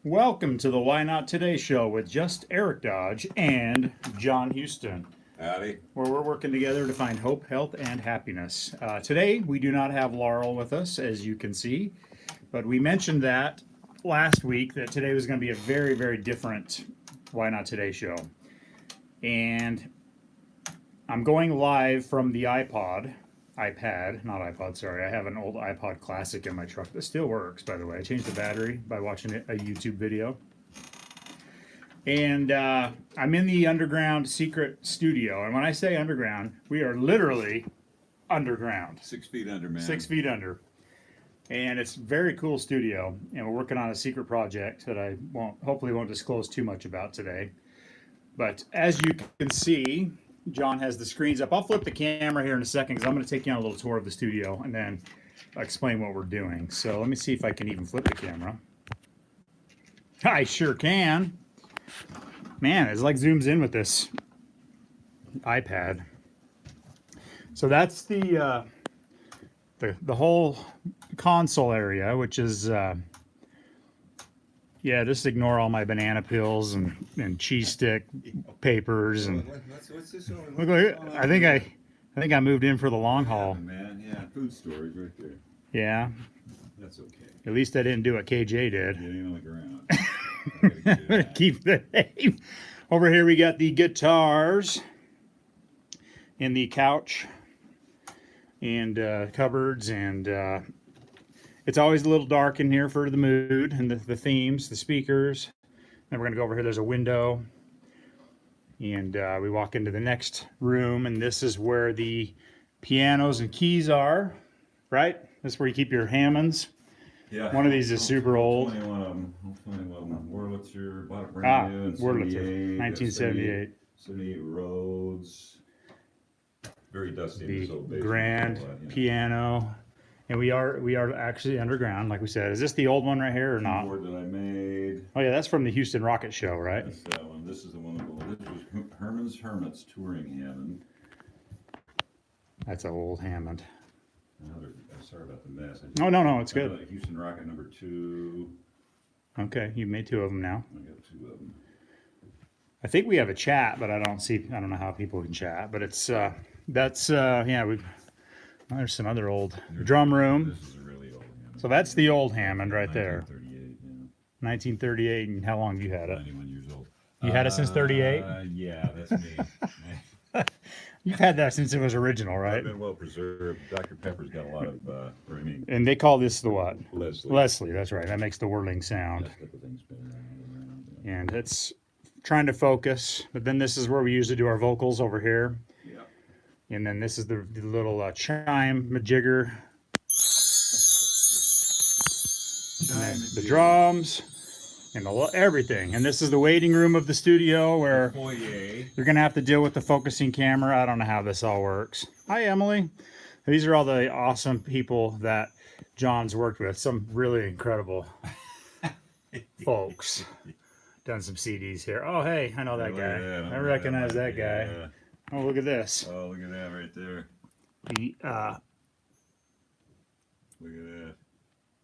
Welcome to the Why Not Today show with just Eric Dodge and John Houston, Howdy. where we're working together to find hope, health, and happiness. Today, we do not have Laurel with us, as you can see, but we mentioned that last week that today was going to be a very, very different Why Not Today show. And I'm going live from the iPad, not iPod, sorry. I have an old iPod Classic in my truck that still works, by the way. I changed the battery by watching a YouTube video. And I'm in the underground secret studio. And when I say underground, we are literally underground. 6 feet under, man. 6 feet under. And it's a very cool studio. And we're working on a secret project that I hopefully won't disclose too much about today. But as you can see, John has the screens up. I'll flip the camera here in a second because I'm going to take you on a little tour of the studio and then explain what we're doing. So let me see if I can even flip the camera. I sure can. Man, it's like zooms in with this iPad. So that's the whole console area, which is yeah, just ignore all my banana peels and cheese stick papers and. What's this over? Look, I think I moved in for the long haul. Man, yeah, food storage right there. Yeah. That's okay. At least I didn't do what KJ did. Getting on the ground. Keep the name. Over here we got the guitars and the couch and cupboards, and it's always a little dark in here for the mood and the themes, the speakers. Then we're gonna go over here. There's a window, and we walk into the next room, and this is where the pianos and keys are. Right? This is where you keep your Hammonds. Yeah. One of these is super old. 21 of them. Wurlitzer, bought it brand new in Wurlitzer, 1978. 78 Rhodes. Very dusty. The this old basement. grand piano. And we are actually underground, like we said. Is this the old one right here or not? Keyboard that I made. Oh yeah, that's from the Houston Rocket Show, right? That's that one. This is the one that this was Herman's Hermits touring Hammond. That's an old Hammond. Sorry about the mess. No, it's good. Houston Rocket number 2. Okay, you made 2 of them now. I got 2 of them. I think we have a chat, but I don't know how people can chat. But it's yeah, there's some other old drum room. This is a really old Hammond. So that's the old Hammond right there. 1938, yeah. 1938, and how long have you had it? 91 years old. You had it since 38? Yeah, that's me. You've had that since it was original, right? I've been well preserved. Dr. Pepper's got a lot of, And they call this the what? Leslie. Leslie, that's right. That makes the whirling sound. That type of thing's been around. And it's trying to focus. But then this is where we usually do our vocals over here. Yeah. And then this is the little chime majigger. And then the drums and everything. And this is the waiting room of the studio where Foyer. you're going to have to deal with the focusing camera. I don't know how this all works. Hi, Emily. These are all the awesome people that John's worked with. Some really incredible folks. Done some CDs here. Oh, hey, I know that guy. That. I recognize that guy. Yeah. Oh, look at this. Oh, look at that right there. The, Look at that.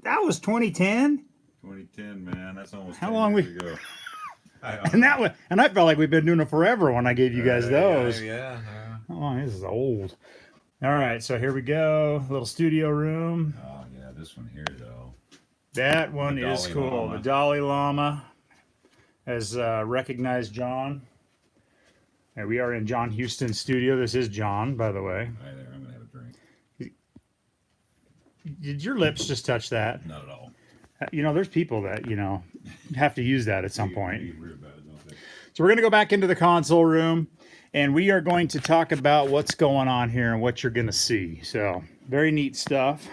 that was 2010? 2010, man. That's almost How 10 long years ago. And I felt like we've been doing it forever when I gave you guys those. Yeah. How long? This is old. All right, so here we go. Little studio room. Oh, yeah. This one here, though. That one is Dalai cool. Lama. The Dalai Lama has recognized John. And we are in John Houston's studio. This is John, by the way. Hi there. I'm going to have a drink. Did your lips just touch that? Not at all. You know, there's people that, have to use that at some point. Be weird about it, don't they? So we're going to go back into the console room, and we are going to talk about what's going on here and what you're going to see. So very neat stuff.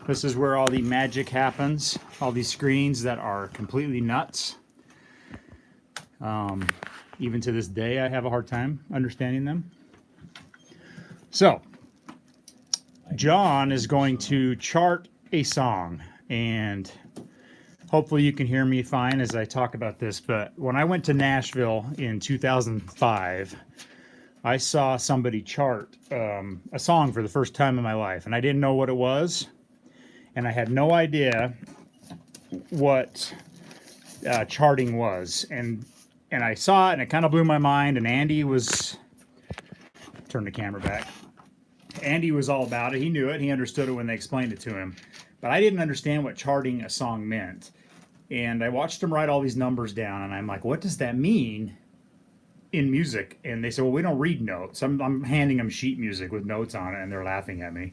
This is where all the magic happens. All these screens that are completely nuts. Even to this day, I have a hard time understanding them. So John is going to chart a song, and hopefully you can hear me fine as I talk about this. But when I went to Nashville in 2005, I saw somebody chart a song for the first time in my life, and I didn't know what it was, and I had no idea what charting was, and I saw it and it kind of blew my mind. And Andy was turn the camera back. Andy was all about it. He knew it. He understood it when they explained it to him. But I didn't understand what charting a song meant. And I watched him write all these numbers down, and I'm like, what does that mean in music? And they said, well, we don't read notes. I'm handing them sheet music with notes on it, and they're laughing at me.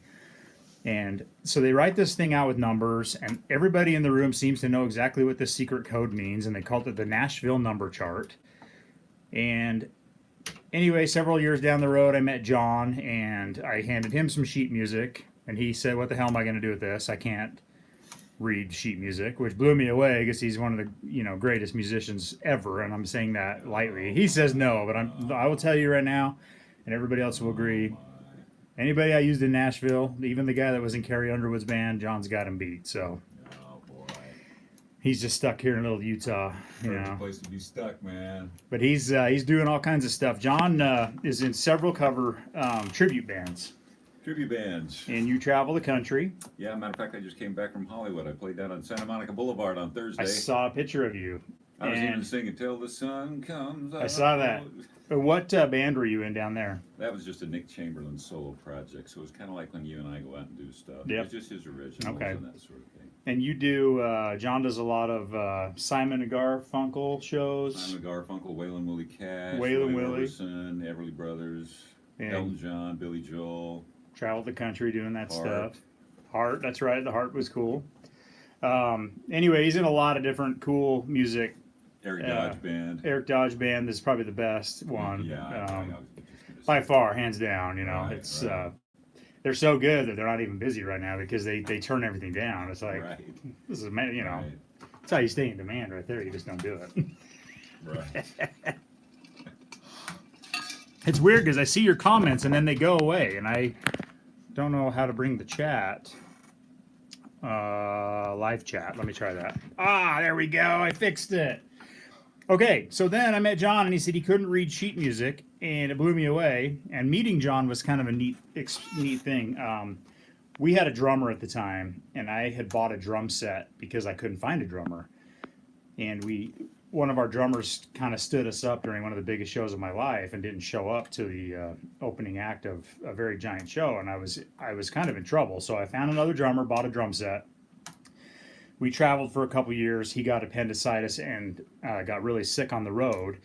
And so they write this thing out with numbers, and everybody in the room seems to know exactly what this secret code means, and they called it the Nashville number chart. And anyway, several years down the road, I met John, and I handed him some sheet music, and he said, what the hell am I going to do with this? I can't read sheet music, which blew me away because he's one of the greatest musicians ever, and I'm saying that lightly. He says no, but I will tell you right now, and everybody else will agree, anybody I used in Nashville, even the guy that was in Carrie Underwood's band, John's got him beat. So he's just stuck here in little Utah, Place to be stuck, man. But he's doing all kinds of stuff. John is in several cover tribute bands. Tribute bands. And you travel the country. Yeah, matter of fact, I just came back from Hollywood. I played down on Santa Monica Boulevard on Thursday. I saw a picture of you. I was even singing "Till the Sun Comes Out." I saw that. What band were you in down there? That was just a Nick Chamberlain solo project, so it was kind of like when you and I go out and do stuff. Yep. It was just his originals and that sort of thing. And you do, John does a lot of Simon and Garfunkel shows. Simon Garfunkel, Waylon Willie Cash, Waylon Roy Willie. Orbison, Everly Brothers, And Elton John, Billy Joel. Traveled the country doing that Heart. stuff. Heart, that's right. The Heart was cool. Anyway, he's in a lot of different cool music. Eric Dodge Band. Eric Dodge Band is probably the best one. Yeah, I was just gonna by say. far, hands down. Right, it's right. They're so good that they're not even busy right now because they turn everything down. It's like Right. this is Right. that's how you stay in demand right there. You just don't do it. Right. It's weird because I see your comments and then they go away, and I don't know how to bring the chat. Live chat. Let me try that. There we go. I fixed it. Okay, so then I met John, and he said he couldn't read sheet music, and it blew me away. And meeting John was kind of a neat thing. We had a drummer at the time, and I had bought a drum set because I couldn't find a drummer. And one of our drummers kind of stood us up during one of the biggest shows of my life and didn't show up to the opening act of a very giant show, and I was kind of in trouble. So I found another drummer, bought a drum set. We traveled for a couple years. He got appendicitis and got really sick on the road,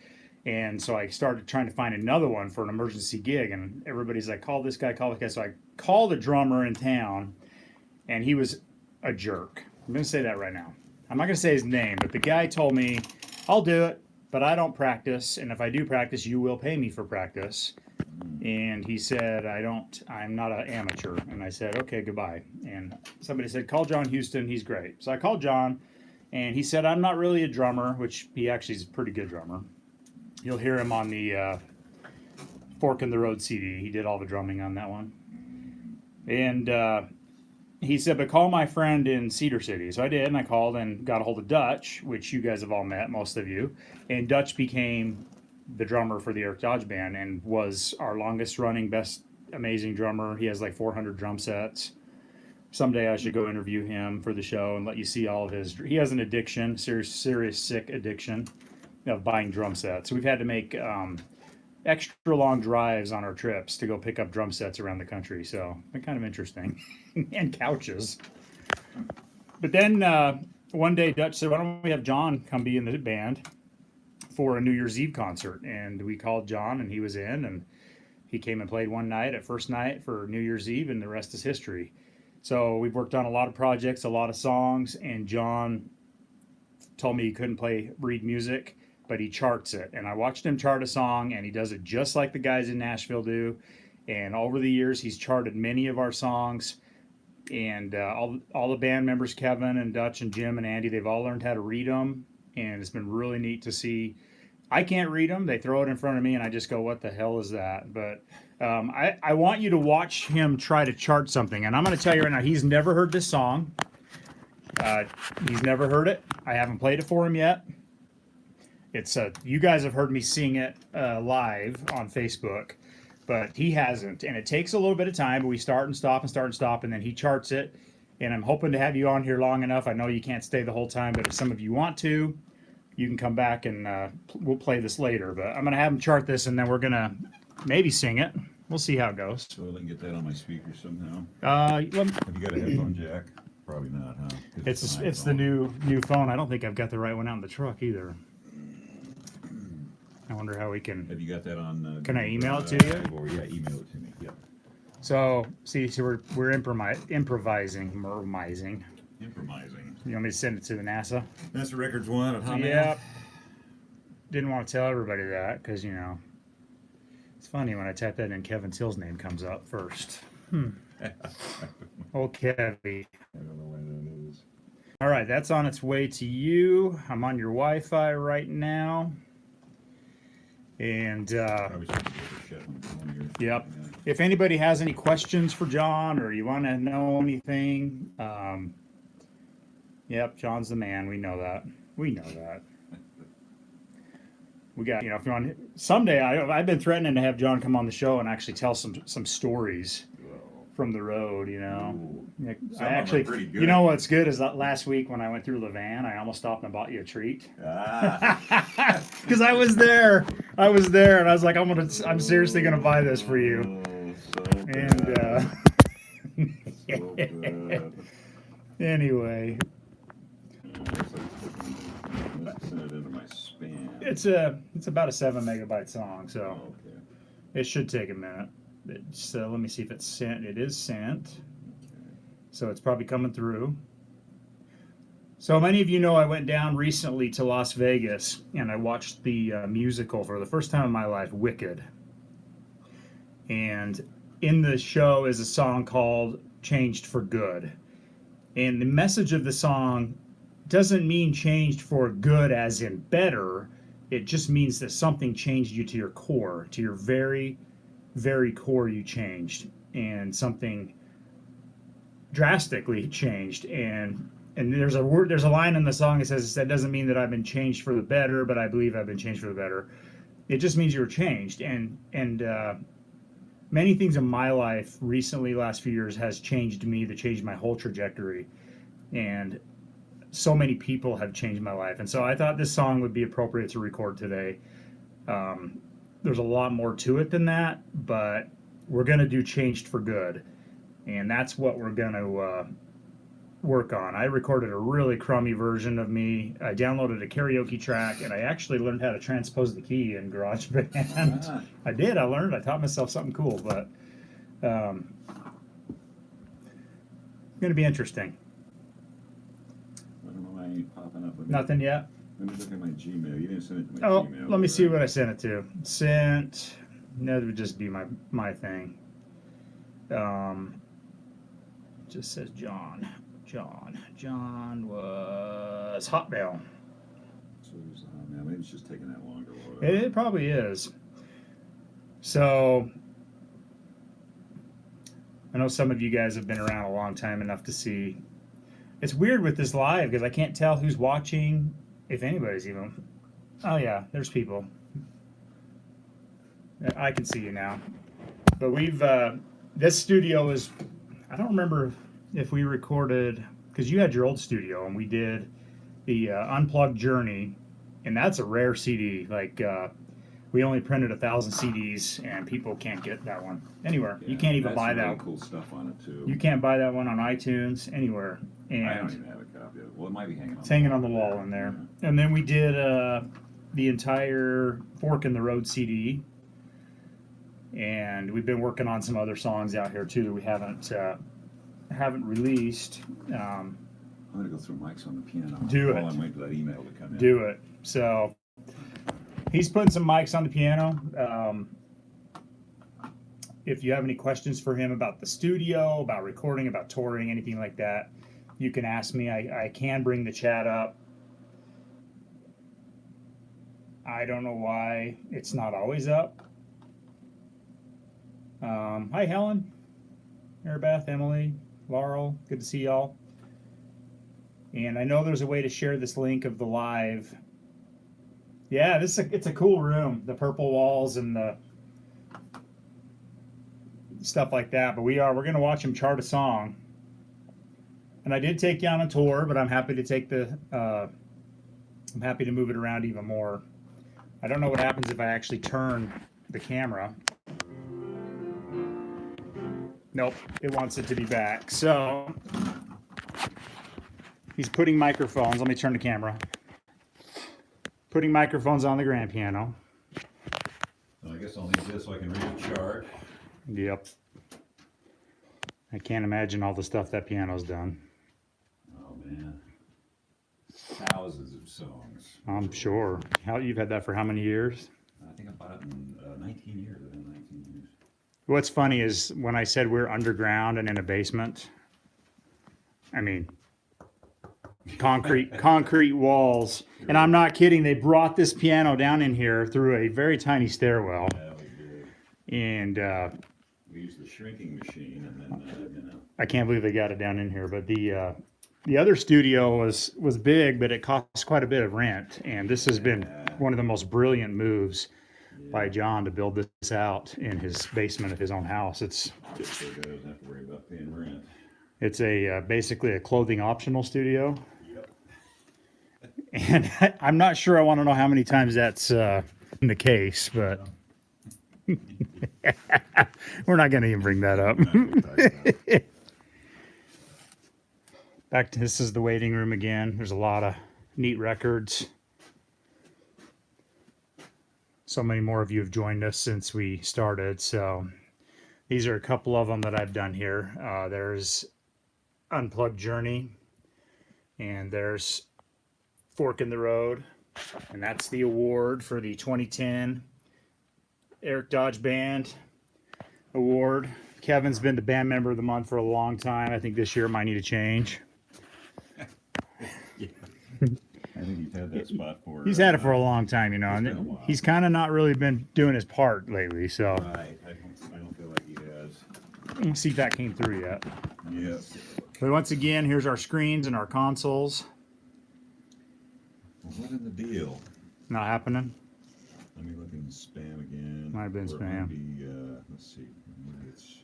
and so I started trying to find another one for an emergency gig. And everybody's like, "Call this guy, call this guy." So I called a drummer in town, and he was a jerk. I'm going to say that right now. I'm not going to say his name, but the guy told me, I'll do it, but I don't practice, and if I do practice, you will pay me for practice. And he said, I'm not an amateur. And I said, okay, goodbye. And somebody said, call John Houston, he's great. So I called John, and he said, I'm not really a drummer, which he actually is a pretty good drummer. You'll hear him on the Fork in the Road CD. He did all the drumming on that one. And he said, but call my friend in Cedar City. So I did, and I called and got a hold of Dutch, which you guys have all met, most of you. And Dutch became the drummer for the Eric Dodge Band and was our longest running, best, amazing drummer. He has like 400 drum sets. Someday I should go interview him for the show and let you see all of his. He has an addiction, serious sick addiction of buying drum sets. So we've had to make extra long drives on our trips to go pick up drum sets around the country. So it's been kind of interesting. And couches. But then one day Dutch said, why don't we have John come be in the band for a New Year's Eve concert? And we called John, and he was in, and he came and played one night at first night for New Year's Eve, and the rest is history. So we've worked on a lot of projects, a lot of songs, and John told me he couldn't read music, but he charts it. And I watched him chart a song, and he does it just like the guys in Nashville do. And over the years, he's charted many of our songs. And all the band members, Kevin and Dutch and Jim and Andy, they've all learned how to read them. And it's been really neat to see. I can't read them. They throw it in front of me, and I just go, what the hell is that? But I want you to watch him try to chart something. And I'm going to tell you right now, he's never heard this song. He's never heard it. I haven't played it for him yet. It's you guys have heard me sing it live on Facebook, but he hasn't. And it takes a little bit of time, but we start and stop and start and stop, and then he charts it. And I'm hoping to have you on here long enough. I know you can't stay the whole time, but if some of you want to, you can come back and we'll play this later. But I'm gonna have him chart this, and then we're gonna maybe sing it. We'll see how it goes. So I can get that on my speaker somehow. Well, Have you got a headphone jack? Probably not, huh? 'Cause it's an the iPhone. new phone. I don't think I've got the right one out in the truck either. I wonder how we can. Have you got that on? Can I email it to you? Or yeah, email it to me. Yep. So we're improvising. Improvising. You want me to send it to the NASA? That's the records one at Hotmail. Yep. Didn't want to tell everybody that because it's funny when I type that in, Kevin Till's name comes up first. Oh, Kevy. I don't know when that is. All right, that's on its way to you. I'm on your Wi-Fi right now. And Probably supposed to get a shit on the phone here. yep. Yeah. If anybody has any questions for John or you want to know anything, yep, John's the man. We know that. We know that. We got, if you want, someday I've been threatening to have John come on the show and actually tell some stories from the road, Ooh. Like, Some I of 'em are actually, pretty good. you know what's good is that last week when I went through Levan, I almost stopped and bought you a treat. Ah. Because I was there, and I was like, I'm seriously gonna buy this for you. Oh, so And so bad. anyway, Let's send it into my spam. it's about a 7 megabyte song, so Okay. it should take a minute. So let me see if it's sent. It is sent, Okay. so it's probably coming through. So many of you know I went down recently to Las Vegas and I watched the musical for the first time in my life, Wicked. And in the show is a song called Changed for Good. And the message of the song doesn't mean changed for good as in better. It just means that something changed you to your core, to your very, very core you changed. And something drastically changed. And there's a line in the song that says, that doesn't mean that I've been changed for the better, but I believe I've been changed for the better. It just means you were changed. And many things in my life recently, last few years, has changed me, that changed my whole trajectory. And so many people have changed my life. And so I thought this song would be appropriate to record today. There's a lot more to it than that, but we're going to do Changed for Good. And that's what we're going to work on. I recorded a really crummy version of me. I downloaded a karaoke track, and I actually learned how to transpose the key in GarageBand. Ah. I did. I taught myself something cool, but going to be interesting. I don't know why it ain't popping up. Nothing yet? Let me look at my Gmail. You didn't send it to my Oh, Gmail. let me see right? what I sent it to. Sent. No, that would just be my thing. Just says John. John was Hotmail. So it was, maybe it's just taking that longer. Or whatever. It probably is. So I know some of you guys have been around a long time enough to see. It's weird with this live because I can't tell who's watching, if anybody's even. Oh yeah, there's people. I can see you now. But we've this studio is. I don't remember if we recorded, because you had your old studio and we did the Unplugged Journey, and that's a rare CD. Like we only printed 1,000 CDs, and people can't get that one anywhere. Yeah, you can't even that's buy really that. Cool stuff on it too. You can't buy that one on iTunes anywhere. And I don't even have a copy of it. Well, it might be hanging on. it's hanging on the wall in there. And then we did the entire Fork in the Road CD, and we've been working on some other songs out here too that we haven't released. I'm gonna go through Mike's on the piano. Do while it. I'm waiting for that email to come in. Do it. So he's putting some mics on the piano. If you have any questions for him about the studio, about recording, about touring, anything like that, you can ask me. I can bring the chat up. I don't know why it's not always up. Hi, Helen, Maribeth, Emily, Laurel. Good to see y'all. And I know there's a way to share this link of the live. Yeah, it's a cool room. The purple walls and the stuff like that. But we're going to watch him chart a song. And I did take you on a tour, but I'm happy to take the I'm happy to move it around even more. I don't know what happens if I actually turn the camera. Nope, it wants it to be back. So he's putting microphones. Let me turn the camera. Putting microphones on the grand piano. I guess I'll need this so I can read the chart. Yep. I can't imagine all the stuff that piano's done. Oh man, thousands of songs. I'm sure. How you've had that for how many years? I think I bought it in 19 years. I've been 19 years. What's funny is when I said we're underground and in a basement, I mean, concrete walls. And I'm not kidding. They brought this piano down in here through a very tiny stairwell. Yeah, we did. And We used the shrinking machine, and then I can't believe they got it down in here. But the other studio was big, but it cost quite a bit of rent. And this has been one of the most brilliant moves by John to build this out in his basement of his own house. It's just so good I don't have to worry about paying rent. It's a basically a clothing optional studio. Yep. And I'm not sure I want to know how many times that's in the case, but we're not going to even bring that up. Back to this is the waiting room again. There's a lot of neat records. So many more of you have joined us since we started. So these are a couple of them that I've done here. There's Unplugged Journey, and there's Fork in the Road, and that's the award for the 2010 Eric Dodge Band Award. Kevin's been the band member of the month for a long time. I think this year might need a change. Yeah. I think he's had that spot for. He's had it for a long time, you know, and he's kind of not really been doing his part lately. So Right. I don't feel like he has. let's see if that came through yet. Yeah. But once again, here's our screens and our consoles. Well, what in the deal? Not happening. Let me look in spam again. Might have been Or spam. Maybe, let's see. Maybe it's.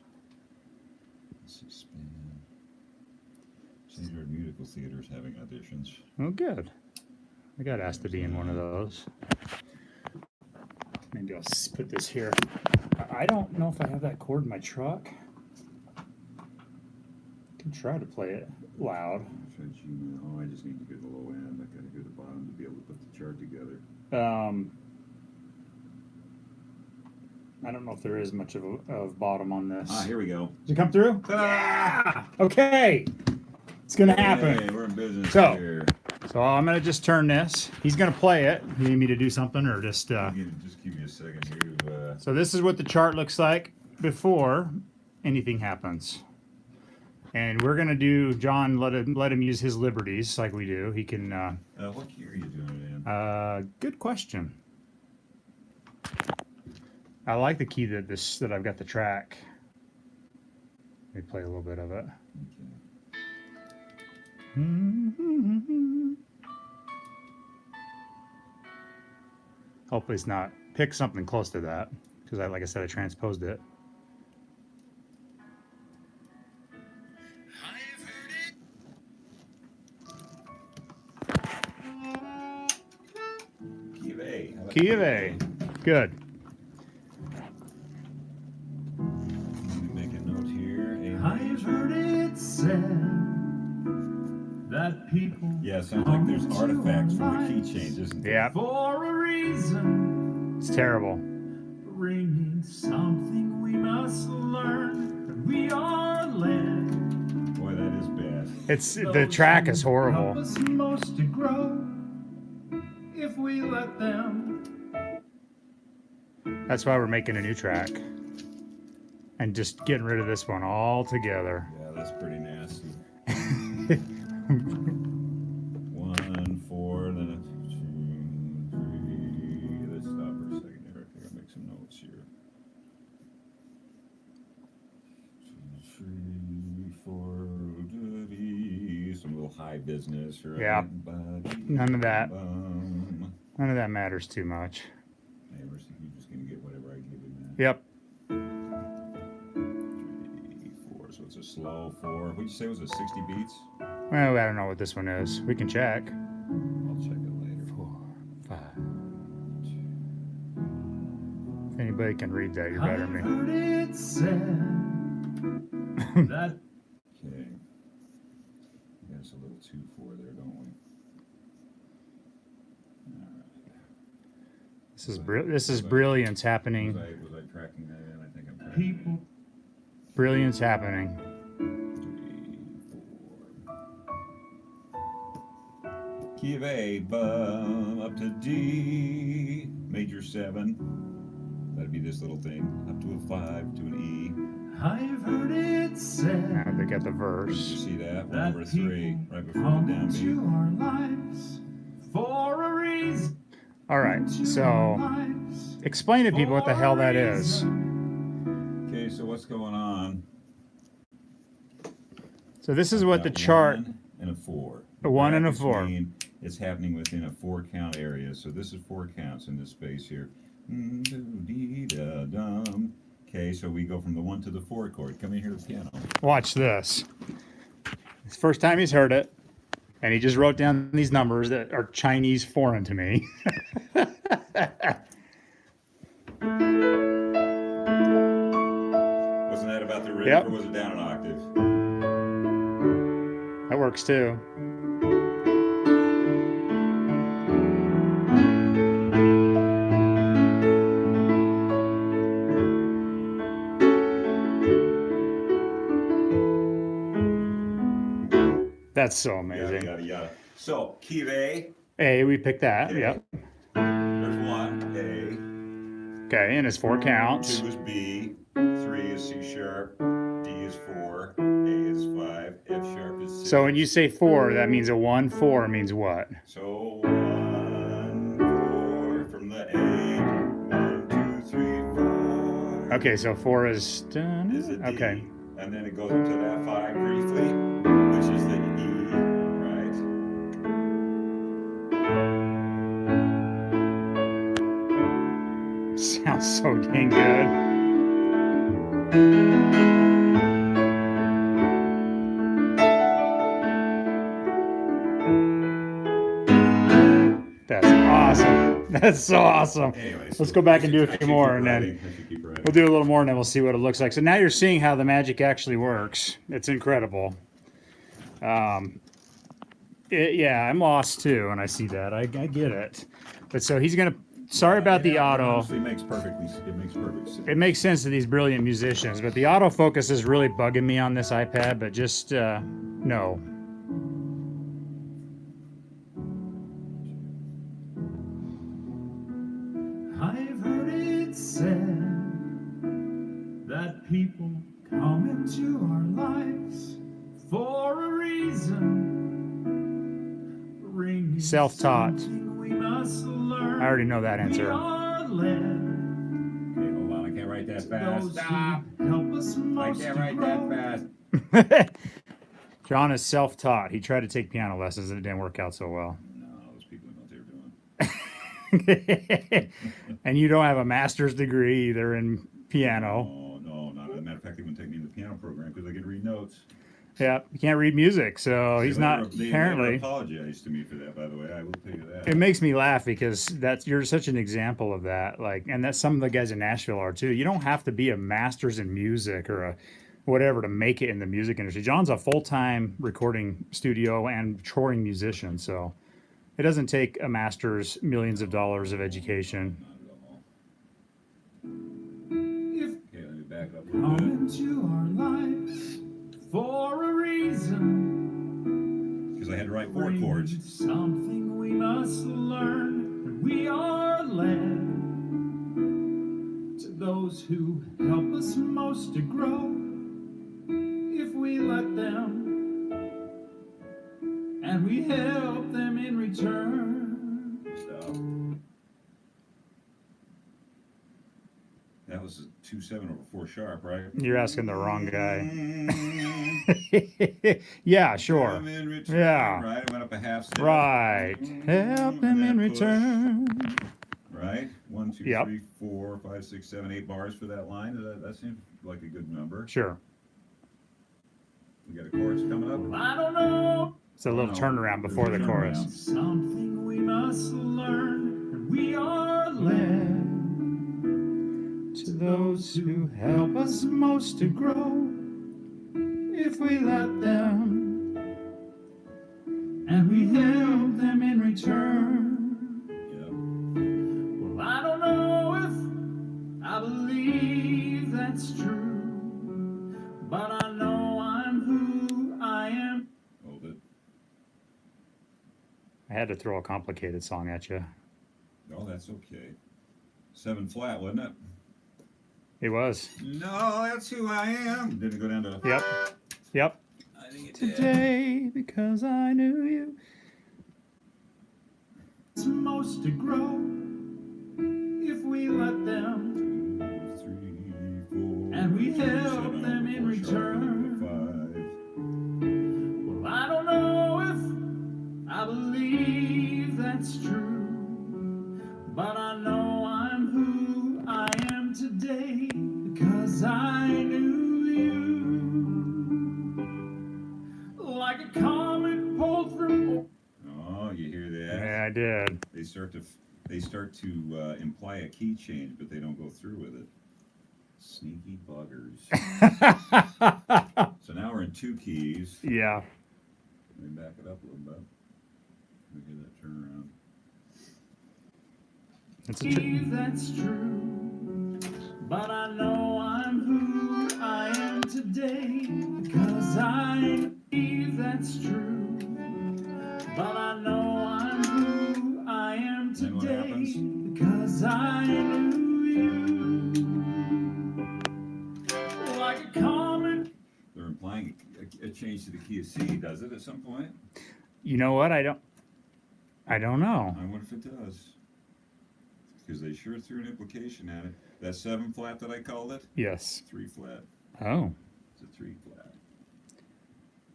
Let's see, spam. St. George Musical Theater is having auditions. Oh, good. I got asked to be in one of those. Maybe I'll put this here. I don't know if I have that cord in my truck. I can try to play it loud. Oh, I just need to go to the low end. I gotta go to the bottom to be able to put the chart together. I don't know if there is much of bottom on this. Ah, here we go. Did it come through? Ta-da! Yeah! Okay. It's gonna happen. Hey, we're in business So- here. So I'm gonna just turn this. He's gonna play it. You need me to do something or just? Just give me a second here. So this is what the chart looks like before anything happens. And we're gonna do John. Let him use his liberties like we do. He can. What key are you doing it in? Good question. I like the key that I've got the track. Let me play a little bit of it. Okay. Hopefully it's not. Pick something close to that because like I said, I transposed it. Key of A. Key of A. Good. Let me make a note here. I've heard it said that people Yeah, sounds like there's artifacts from the key change, isn't there? Yeah, for a reason it's terrible. bringing something we must learn. We are led. Boy, that is bad. It's the track is horrible. Help us most to grow if we let them. That's why we're making a new track and just getting rid of this one altogether. Yeah, that's pretty nasty. 1, 4, then a 2, 3. Let's stop for a second here. I gotta make some notes here. 2, 3, 4. Some little high business. Right? Yeah. None of that. Bum. None of that matters too much. Hey, we're just gonna get whatever I give him. Man. Yep. 3, 4. So it's a slow 4. What'd you say it was a 60 beats? Well, I don't know what this one is. We can check. I'll check it later. 4. anybody can read that, you're better I've than heard it said that Okay. There's a little 2-4 there, don't we? All right. This is brilliance happening. Was I tracking that in? I think I'm tracking people Brilliance happening. it. 3, 4. Key of A, bum, up to D, major 7. That'd be this little thing. Up to a 5, to an E. I've heard it said Now they got the Did you verse. see that? One that over 3, people right before the come downbeat. into our lives for a reason. All right, Into so our lives explain to people what the for hell a that is. reason. Okay, so what's going on? So this is what the Got chart. 1 and a 4. A 1 and a Brackets 4. mean it's happening within a 4 count area. So this is 4 counts in this space here. Dum. Okay, so we go from the 1 to the 4 chord. Come in here to the piano. Watch this. It's the first time he's heard it, and he just wrote down these numbers that are Chinese foreign to me. Wasn't that about the riff, Yep. or was it down an octave? That works too. That's so amazing. Yada, yada, yada. So, key of A. A, we picked that. Okay. Yep. There's 1, Okay, and it's 4 A. counts. 2 is B. 3 is C sharp. D is 4. A is 5. F sharp is 6. So when you say 4, that means a 1, 4 means what? So 1, 4 from the A. 1, 2, 3, 4. Okay, so 4 is done. Is a D. Okay. And then it goes into that 5 briefly, which is the E, right? Sounds so dang good. That's awesome. That's so awesome. Anyways, Let's go back and do a I few should more, keep and then writing. I should keep writing. we'll do a little more, and then we'll see what it looks like. So now you're seeing how the magic actually works. It's incredible. Yeah, I'm lost too, and I see that. I get it. But so he's gonna. Sorry about the auto. Honestly, it makes perfect sense. It makes sense to these brilliant musicians, but the autofocus is really bugging me on this iPad. But just no. I've heard it said that people come into our lives for a reason. Bringing Self-taught. something we must learn. I already know that We answer. are led Okay, hold on. I can't write that to fast. those Stop. who help us I most can't to write grow. that fast. John is self-taught. He tried to take piano lessons and it didn't work out so well. No, those people know what they're doing. And you don't have a master's degree either in piano. No, not. As a matter of fact, they wouldn't take me in the piano program because I could read notes. Yeah, you can't read music, so he's not They apparently. never apologized to me for that, by the way. I will tell you that. It makes me laugh because you're such an example of that. Like, and that some of the guys in Nashville are too. You don't have to be a master's in music or a whatever to make it in the music industry. John's a full-time recording studio and touring musician, so it doesn't take a master's, millions of dollars of education. Not at all. If Okay, let me back up a come little bit. into our lives for a reason. Because I had to write 4 Bringing chords. something we must learn, and we are led to those who help us most to grow. If we let them, and we help them in return. Stop. That was a 2/7 over 4 sharp, right? You're asking the wrong guy. Yeah, sure. Come in return, Yeah. Right, it went up a half step. Right. Help them in And that push. return. Right? 1, 2, Yep. 3, 4, 5, 6, 7, 8 bars for that line. That seems like a good number. Sure. We got a chorus coming up. I don't know. It's a little No, turnaround before the there's a chorus. turnaround. Something we must learn, and we are led those who help us most to grow, if we let them, and we help them in return. Yeah. Well, I don't know if I believe that's true, but I know I'm who I am. Hold it. I had to throw a complicated song at you. Oh, that's okay. 7 flat, wasn't it? It was. No, that's who I am. Didn't go down to. Yep. Yep. I think it did. Today, because I knew you. It's most to grow if we let them, 2, 3, 4. and we help 7, them in 4 sharp, return. 5. Well, I don't know if I believe that's true, but I know I'm who I am today because I knew you. Like a comet pulled from. Oh, you hear that? Yeah, I did. They start to imply a key change, but they don't go through with it. Sneaky buggers. So now we're in 2 keys. Yeah. Let me back it up a little bit. Let me hear that turn around. It's a Believe that's true, but I know I'm who I am today because I believe that's true, but I know I'm who I am Then what today happens? because I knew you. Like a comet. They're implying a change to the key of C, does it, at some point? You know what? I don't know. I wonder if it does. Because they sure threw an implication at it. That 7 flat that I called it? Yes. 3 flat. Oh. It's a 3 flat.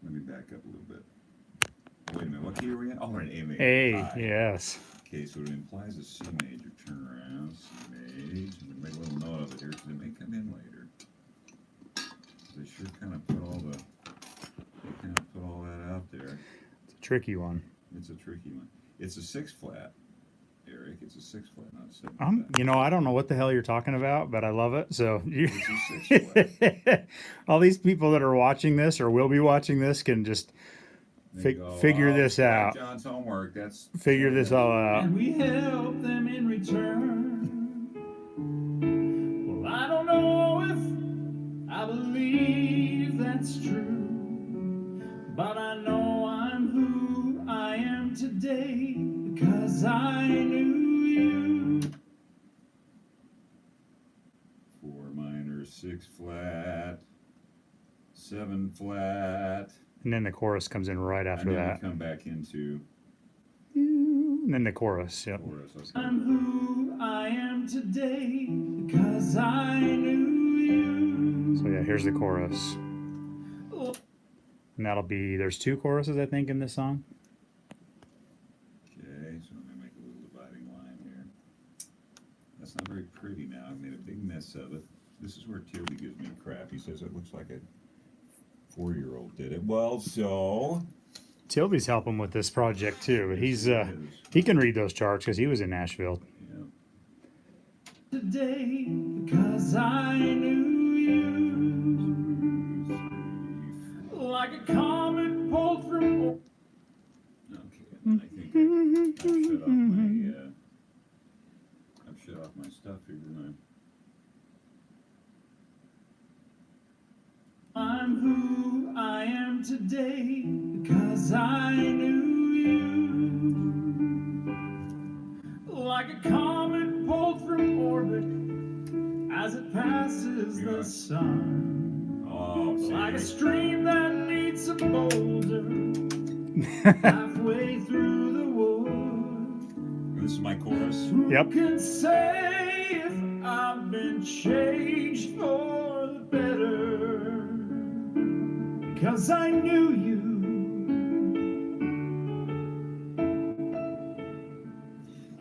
Let me back up a little bit. Wait a minute, what key are we in? Oh, we're in A major. A. High. Yes. Okay, so it implies a C major turnaround. C major. I'm going to make a little note of it here because it may come in later. They sure kind of put all that out there. It's a tricky one. It's a tricky one. It's a 6 flat, Eric. It's a 6 flat, not a 7 flat. You know, I don't know what the hell you're talking about, but I love it. So you, It's a 6 flat. all these people that are watching this or will be watching this can just They go, figure "Oh, this like out. John's homework. That's Figure this all out. And we help them in return. Well, I don't know if I believe that's true, but I know I'm who I am today because I knew you. 4 minor, 6 flat, 7 flat. And then the chorus comes in right after and then that. we come back into And then the chorus. Yep. chorus. Okay. I'm who I am today because I knew you. So yeah, here's the chorus. And that'll be, there's 2 choruses, I think, in this song. Okay, so I'm going to make a little dividing line here. That's not very pretty now. I made a big mess of it. This is where Tildy gives me crap. He says it looks like a 4-year-old did it. Well, so... Tilby's helping with this project too. He's Yes, he can read those charts because he was in Nashville. yeah. Today because I knew you. 2, 3, 4. Like a comet pulled from. Okay, and I think I've shut off my stuff here, didn't I'm who I am today because I knew you. Like a comet pulled from orbit as it passes Yeah. the sun. I? Oh, Like a see. stream that meets a boulder halfway through the wood. This is my chorus. Who Yep. can say if I've been changed for the better? Because I knew you.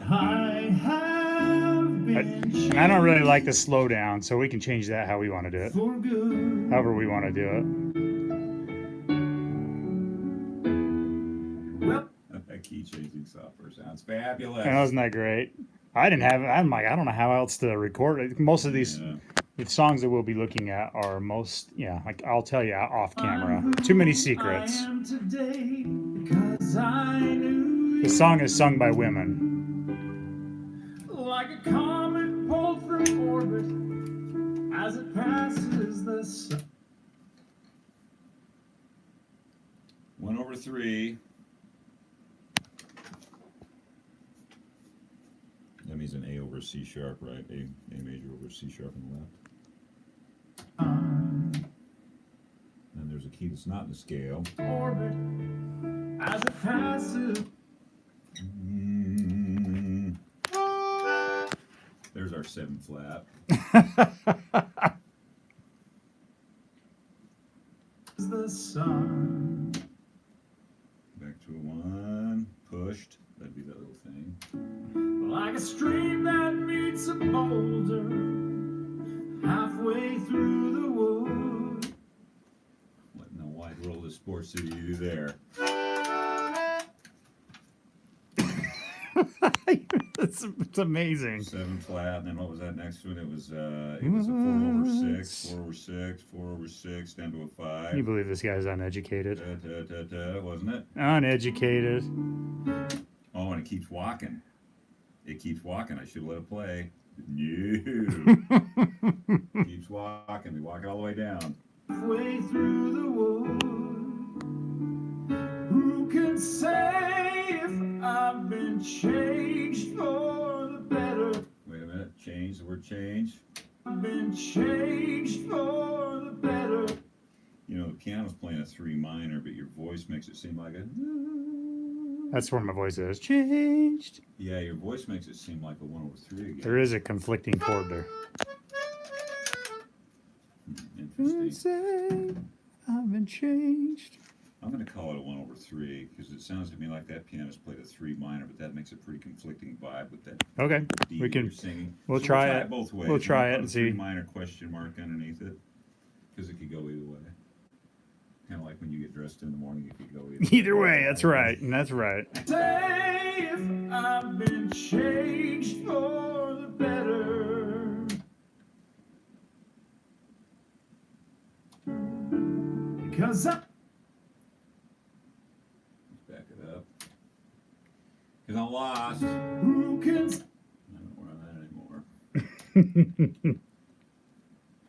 I have been And I don't really like the slow down, so we can change that how we want to do it. for good. However we want to do it. Well, That key changing software sounds fabulous. And wasn't that great? I didn't have it. I'm like, I don't know how else to record it. Most of these Yeah. The songs that we'll be looking at are most, yeah, like I'll tell you off camera. Too many secrets. I am today because I knew The you. song is sung by women. Like a comet pulled from orbit as it passes the sun. 1/3. That means an A over C sharp, right? A major over C sharp on the left. And there's a key that's not in the scale. Orbit as it passes. There's our 7 flat. The sun. Back to a 1. Pushed. That'd be that little thing. Like a stream that meets a boulder halfway through the wood. What in the wide world of Sports City do you do there? It's amazing. 7 flat, and then what was that next one? It was a 4/6, 4/6, 4/6, down to a 5. Can you believe this guy's uneducated? Wasn't it? Uneducated. Oh, and it keeps walking. It keeps walking. I should let it play. No. Keeps walking. We walk it all the way down. Halfway through the wood. Who can say if I've been changed for the better? Wait a minute. Change. The word change. I've been changed for the better. You know, the piano's playing a 3 minor, but your voice makes it seem like a... That's where my voice is. Changed. Yeah, your voice makes it seem like a 1/3 again. There is a conflicting chord there. Interesting. Say I've been changed. I'm going to call it a 1/3 because it sounds to me like that pianist played a 3 minor, but that makes a pretty conflicting vibe with that Okay, D we can. you're singing. We'll So try it. both ways. We'll try it Put and a 3 see. minor question mark underneath it because it could go either way. Kind of like when you get dressed in the morning, it could go either way. Either way, that's right. And that's right. Say if I've been changed for the better. Because I Back it up. Because I'm lost. who can I don't run that anymore.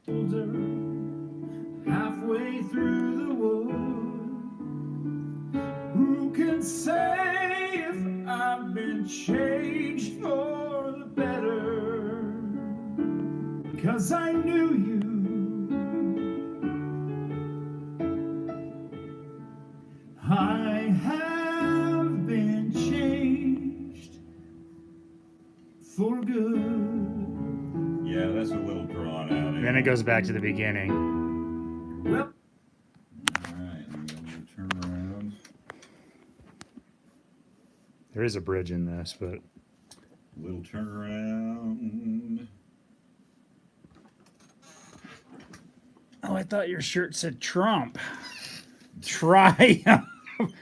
older halfway through the wood. Who can say if I've been changed for the better? Because I knew you. I have been changed for good. Yeah, that's a little drawn out. Then it goes back to the beginning. Well, Alright, and then we'll turn around. There is a bridge in this, but A little turnaround. oh, I thought your shirt said Trump. Triumph.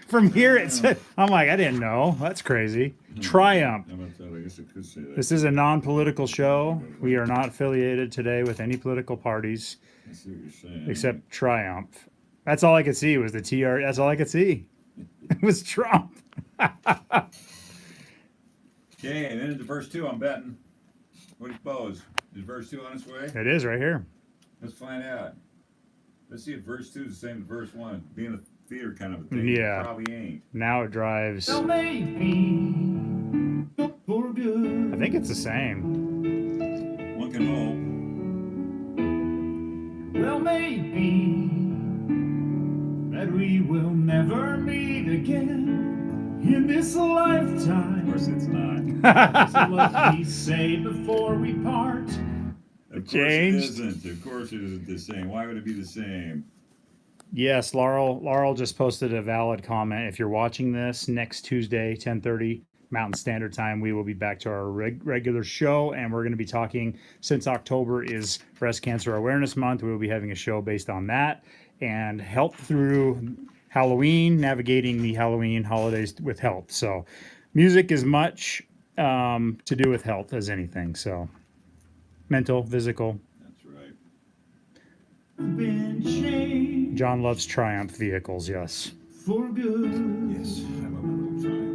From here it said. I'm like, I didn't know. That's crazy. Triumph. How about that? I guess I could say that. This is a non-political show. We are not affiliated today with any political parties I see what you're saying. except Triumph. That's all I could see was the TR. That's all I could see. It was Trump. Okay, and then into verse 2, I'm betting. What do you suppose? Is verse 2 on its way? It is right here. Let's find out. Let's see if verse 2 is the same as verse 1. Being a theater kind of a thing, Yeah. it probably ain't. Now it drives. well, maybe for good. I think it's the same. One can hope. Well, maybe that we will never meet again in this Of lifetime. course it's not. So what we say before we part. Of course Changed. it isn't. Of course it isn't the same. Why would it be the same? Yes, Laurel just posted a valid comment. If you're watching this next Tuesday, 10:30 Mountain Standard Time, we will be back to our regular show, and we're going to be talking, since October is Breast Cancer Awareness Month, we will be having a show based on that and health through Halloween, navigating the Halloween holidays with health. So music is much to do with health as anything. So mental, physical. That's right. been changed John loves Triumph vehicles, yes. for good. Yes, I love my little Triumph.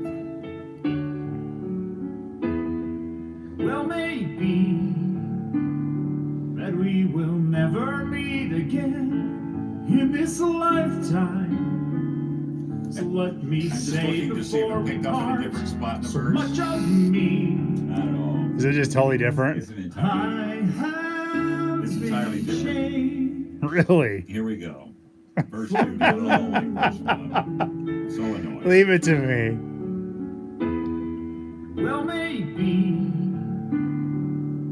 Well, maybe that we will never meet again in this lifetime. So let me I'm just say looking to see if before it we picked up in a part, different spot in the so verse. much of me Not at all. Is it just totally different? It's an entirely. I have It's entirely been different. changed. Really? Here we go. Verse 2, not at all like verse 1. So annoying. Leave it to me. Well, maybe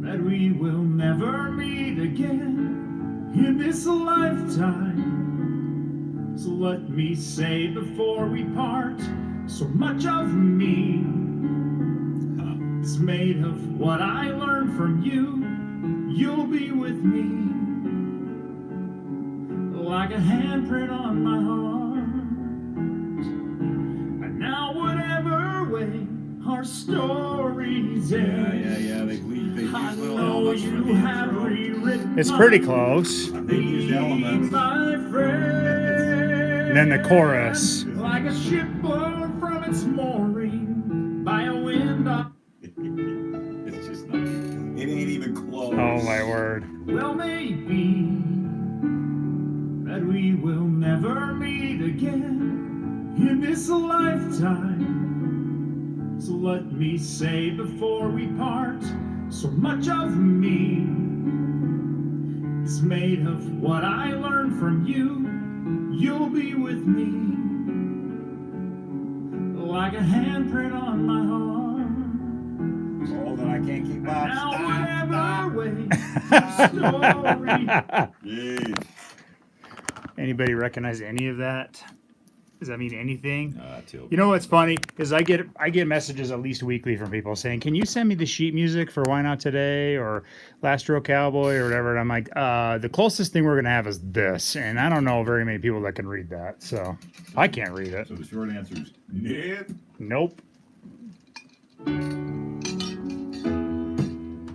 that we will never meet again in this lifetime. So let me say before we part, so much of me is made of what I learned from you. You'll be with me like a handprint on my heart. And now whatever way our stories end, Yeah. They use I little know elements you from the have intro. rewritten It's pretty close. They used elements. my friend. And then the chorus. Like a ship blown from its mooring by a wind. It's just not. It ain't even close. Oh my word. Well, maybe that we will never meet again in this lifetime. So let me say before we part, so much of me is made of what I learned from you. You'll be with me like a handprint on my heart. Oh, that I can't keep up. Now Stop. whatever way story. Jeez. Anybody recognize any of that? Does that mean anything? Till. You know what's funny is I get messages at least weekly from people saying, "Can you send me the sheet music for Why Not Today or Last Row Cowboy or whatever?" And I'm like, the closest thing we're gonna have is this, and I don't know very many people that can read that, so I can't read it. So the short answer is nope. Nope.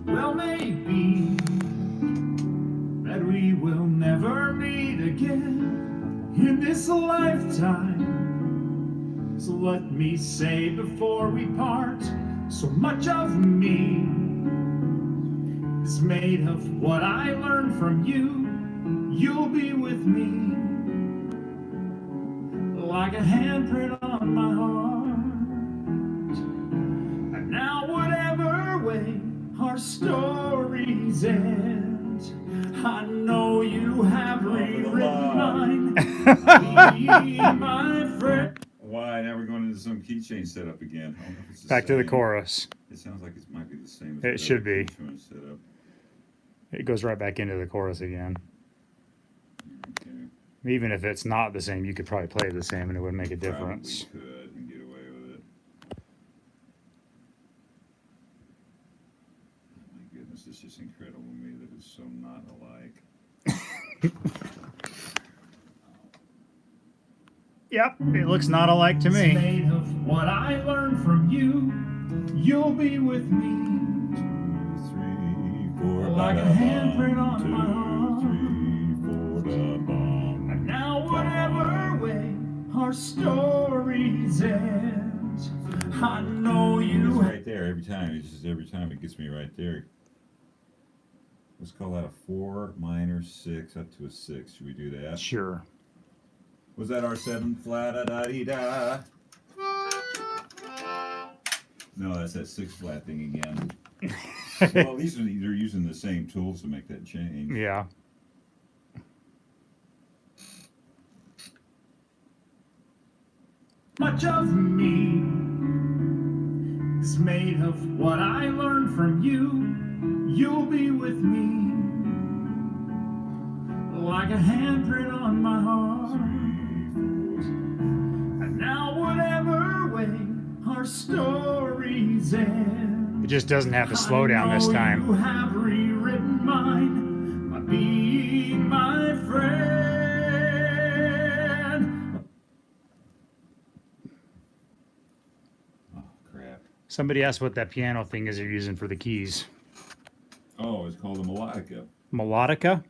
Well, maybe that we will never meet again in this lifetime. So let me say before we part, so much of me is made of what I learned from you. You'll be with me like a handprint on my heart. And now whatever way our stories end, I know you have rewritten mine. Be my friend. Why? Now we're going into some keychain setup again. I don't know if it's the Back to the same. chorus. It sounds like it might be the same. As It should be. keychain setup. It goes right back into the chorus again. Okay. Even if it's not the same, you could probably play it the same and it wouldn't make a difference. Probably could and get away with it. Oh my goodness, it's just incredible to me that it's so not alike. Yep, it looks not alike to It's me. made of what I learned from you. You'll be with me 2, 3, 4, like a handprint on my heart. 2, 3, 4, ba-bum. And now whatever way our stories end, I know It's you right there every time. It's just every time it gets me right there. Let's call that a 4 minor 6 up to a 6. Should we do that? Sure. Was that our 7 flat da da dee da? No, that's that 6 flat thing again. Well, they're using the same tools to make that change. Yeah. much of me is made of what I learned from you. You'll be with me like a handprint on my heart. And now whatever way our stories end, It just doesn't have to slow down this I know time. you have rewritten mine by being my friend. Oh, crap. Somebody asked what that piano thing is you're using for the keys. Oh, it's called a melodica. Melodica?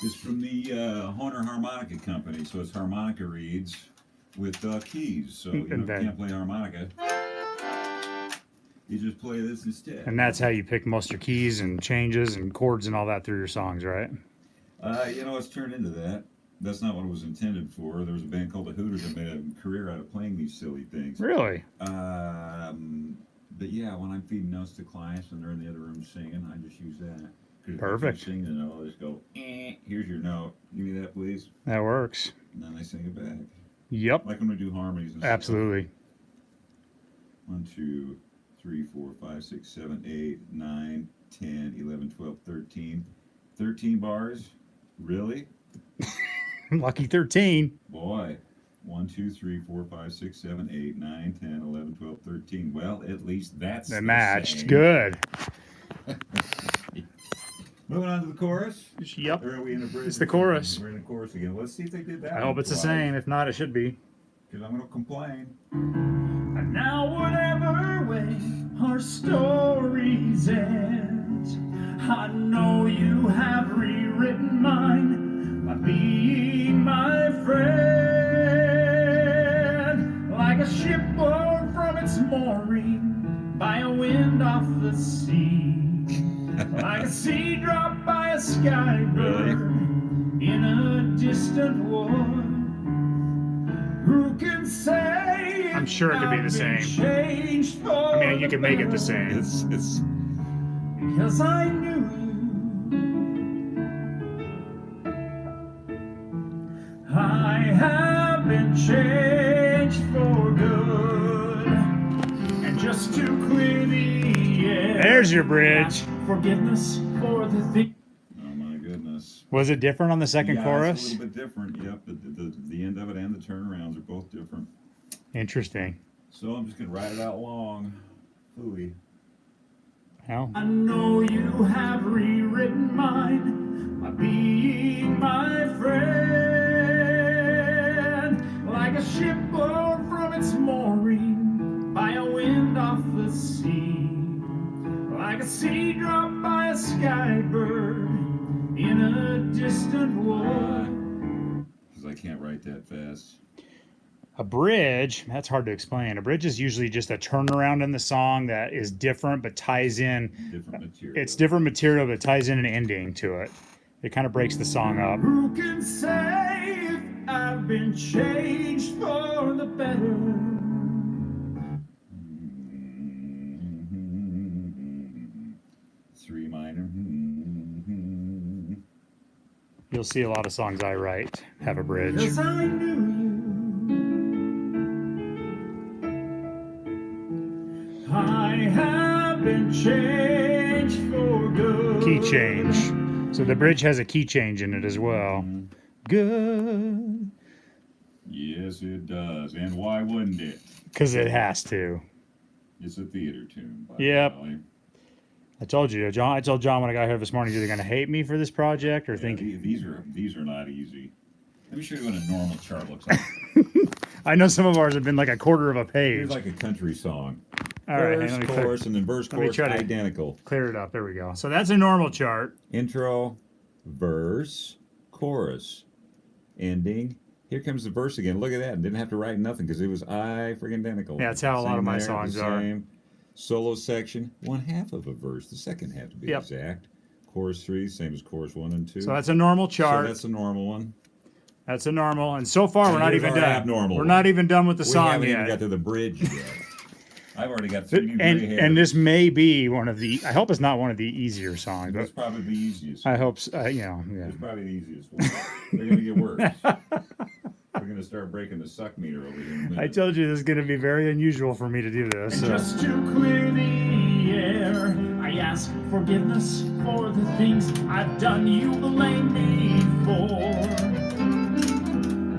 is from the Horner Harmonica Company, so it's harmonica reeds with keys. So you can't play harmonica. You just play this instead. And that's how you pick most of your keys and changes and chords and all that through your songs, right? You know, it's turned into that. That's not what it was intended for. There was a band called the Hooters that made a career out of playing these silly things. Really? But yeah, when I'm feeding notes to clients and they're in the other room singing, I just use that. Perfect. If singing, and I'll just go, here's your note. Give me that, please. That works. And then I sing it back. Yep. Like when we do harmonies. And Absolutely. Stuff. 1, 2, 3, 4, 5, 6, 7, 8, 9, 10, 11, 12, 13. 13 bars? Really? Lucky 13. Boy. 1, 2, 3, 4, 5, 6, 7, 8, 9, 10, 11, 12, 13. Well, at least that's They matched. same. Good. Moving on to the chorus. Yep. Or are we in a bridge? It's the chorus. We're in the chorus again. Let's see if they did that. I hope it's the same. If not, it should be. Because I'm going to complain. And now whatever way our stories end, I know you have rewritten mine by being my friend. Like a ship blown from its mooring by a wind off the sea. Like a sea drop by a skybird in a distant wood. Who can say? I'm sure it could be the same. I mean, you can make it the same. It's because I knew you. I have been changed for good, and just to clear the air. There's your bridge. Forgiveness for the thing. oh my goodness. Was it different on the second Yeah, chorus? It's a little bit different. Yep, the end of it and the turnarounds are both different. Interesting. So I'm just gonna write it out long. Ooh. Well, I know you have rewritten mine by being my friend. Like a ship blown from its mooring by a wind off the sea. Like a sea drop by a skybird in a distant wood. Because I can't write that fast. a bridge, that's hard to explain. A bridge is usually just a turnaround in the song that is different but ties in. Different material. It's different material but ties in an ending to it. It kind of breaks the song up. Who can say if I've been changed for the better? Three minor. You'll see a lot of songs I write have a bridge. 'Cause I knew you. I have been changed for good. Key change. So the bridge has a key change in it as well. Good. Yes, it does. And why wouldn't it? Because it has to. It's a theater tune. By Yep. golly. I told you, John. I told John when I got here this morning, you're either going to hate me for this project or Yeah, think. these are not easy. Let me show you what a normal chart looks like. I know some of ours have been like a quarter of a page. Here's like a country song. All right, Verse, let me chorus, and then verse, let me chorus, try to- identical. clear it up. There we go. So that's a normal chart. Intro, verse, chorus, ending. Here comes the verse again. Look at that. Didn't have to write nothing because it was friggin' identical. Yeah, that's how a lot of my Same there, songs the are. same. Solo section, one half of a verse. The second half to be Yep. exact. Chorus 3, same as chorus 1 and 2. So that's a normal chart. So that's a normal one. That's a normal. And so far, we're not here's even our done. abnormal We're one. not even done with the We song haven't even yet. got to the bridge yet. I've already got 3 gray And hairs. this may be one of the. I hope it's not one of the easier songs, That's but probably the easiest. I hope. Yeah. It's probably the easiest one. They're going to get worse. We're going to start breaking the suck meter over here in a minute. I told you this is going to be very unusual for me to do this. So. Just to clear the air, I ask forgiveness for the things I've done you blame me for.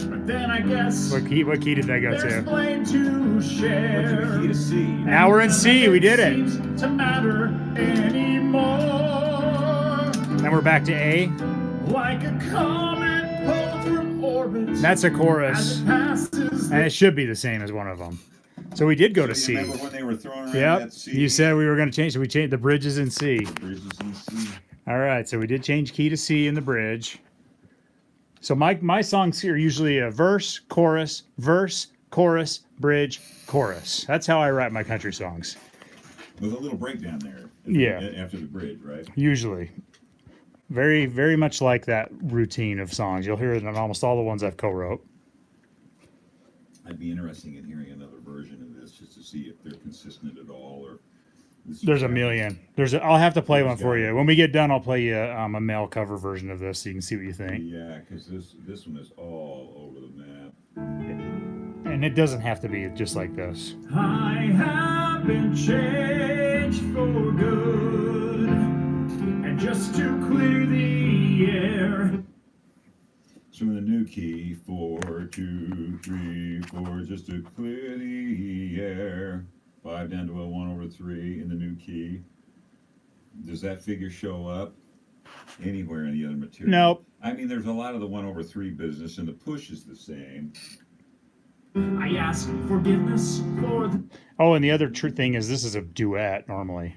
But then I guess What key did that go there's to? blame to share. What's the key to C? Now we're in C. We did it. Seems to matter anymore. Then we're back to A. Like a comet pulled from orbit. That's a as chorus, it passes and it should be the same as one of them. So we did go to So you C. remember when they were throwing around Yep. that C? You said we were going to change, so we changed the bridges in C. Bridges in C. All right, so we did change key to C in the bridge. So my songs are usually a verse, chorus, bridge, chorus. That's how I write my country songs. With a little breakdown there. Yeah. After the bridge, right? Usually. Very, very much like that routine of songs. You'll hear it in almost all the ones I've co-wrote. I'd be interested in hearing another version of this just to see if they're consistent at all, or There's a million. I'll have to play one for got you. it. When we get done, I'll play you a male cover version of this so you can see what you think. Yeah, because this one is all over the map. And it doesn't have to be just like this. I have been changed for good, and just to clear the air. So in the new key, 4, 2, 3, 4, just to clear the air. 5 down to a 1/3 in the new key. Does that figure show up anywhere in the other material? Nope. I mean, there's a lot of the 1/3 business, and the push is the same. I ask forgiveness for the Oh, and the other true thing is this is a duet normally.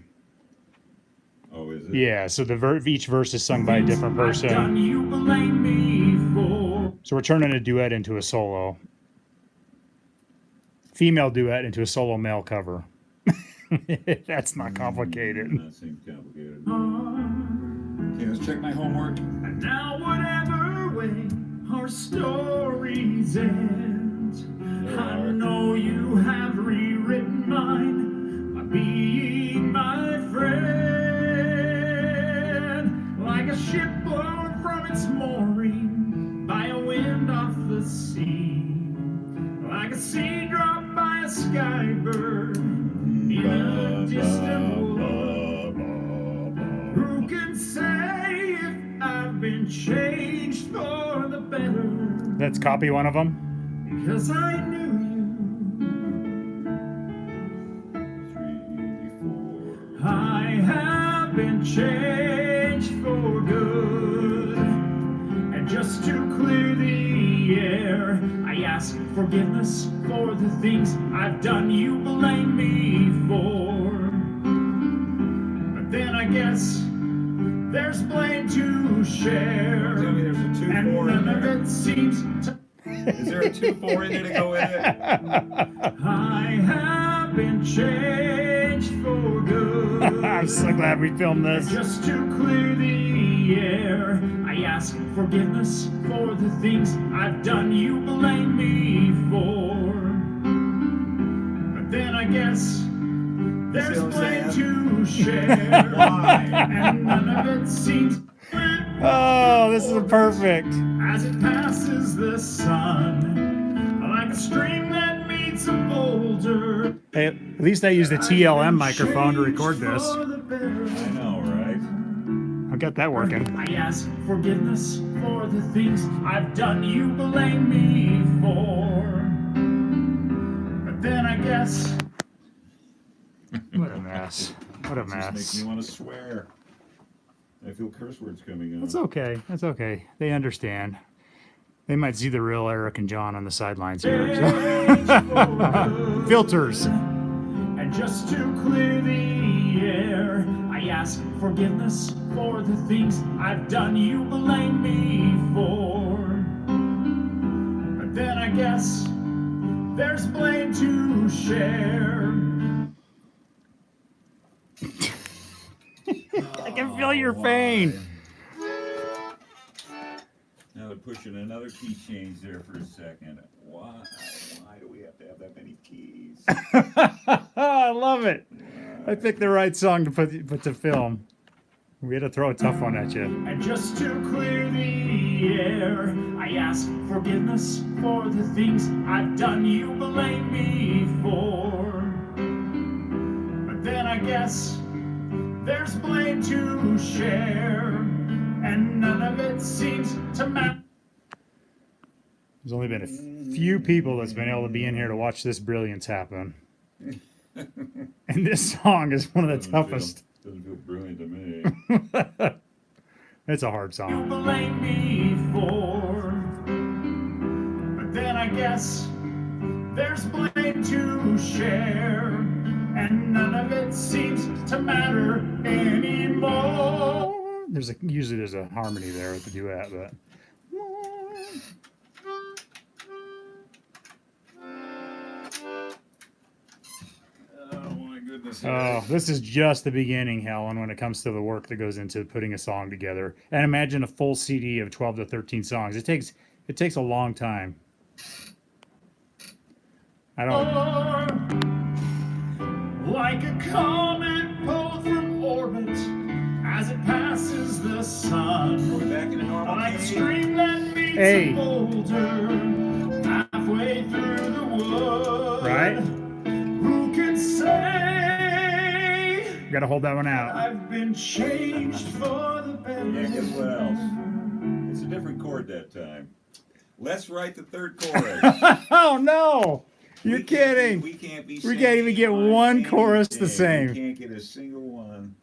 Oh, is it? Yeah, so each verse is sung by a different I've done person. you blame me for. So we're turning a duet into a solo. Female duet into a solo male cover. That's not complicated. That seems complicated. Okay, let's check my homework. And now whatever way our stories end, I know you have rewritten mine by being my friend. Like a ship blown from its mooring by a wind off the sea, like a sea dropped by a skybird in a distant wood. Who can say if I've been changed for the better? Let's copy one of them. Because I knew you. 3, 4. I have been changed for good, and just to clear the air, I ask forgiveness for the things I've done you blame me for. But then I guess there's blame to share, Tell me there's a 2, and 4 in none of there. it seems to. Is there a 2, 4 in there to go with it? I have been changed for good. I'm so glad we filmed this. Just to clear the air, I ask forgiveness for the things I've done you blame me for. But then I guess there's See what I'm blame saying? to share. Why? And none of it seems Oh, this is perfect. as it passes the sun, like a stream that meets a boulder. Hey, at least I used a TLM microphone to record this. For the better. I know, right? I got that working. I ask forgiveness for the things I've done you blame me for. But then I guess What a mess. What a It just makes mess. me want to swear. I feel curse words coming out. That's okay. That's okay. They understand. They might see the real Eric and John on the sidelines here. changed for good. Filters. And just to clear the air, I ask forgiveness for the things I've done you blame me for. But then I guess there's blame to share. I can feel your pain. Now they're pushing another key change there for a second. Why? Why do we have to have that many keys? I love it. I picked the right song to put to film. We had to throw a tough one at you. And just to clear the air, I ask forgiveness for the things I've done you blame me for. But then I guess there's blame to share, and none of it seems to matter. There's only been a few people that's been able to be in here to watch this brilliance happen. And this song is one of the toughest. Doesn't feel brilliant to me. It's a hard You song. blame me for. But then I guess there's blame to share, and none of it seems to matter anymore. Usually there's a harmony there with the duet, but goodness. Oh, this is just the beginning, Helen, when it comes to the work that goes into putting a song together. And imagine a full CD of 12 to 13 songs. It takes a long time. I don't like a comet pulled from orbit as it passes the sun. Are we back in the normal Like a key? stream that meets Hey. a boulder halfway through the wood. right? Who can say You gotta hold that one out. I've been changed for the better? Yeah, guess what else? It's a different chord that time. Let's write the third chorus. Oh no! You're We can't kidding. we can't be. We can't even get singing one on chorus the anything. same. We can't get a single one.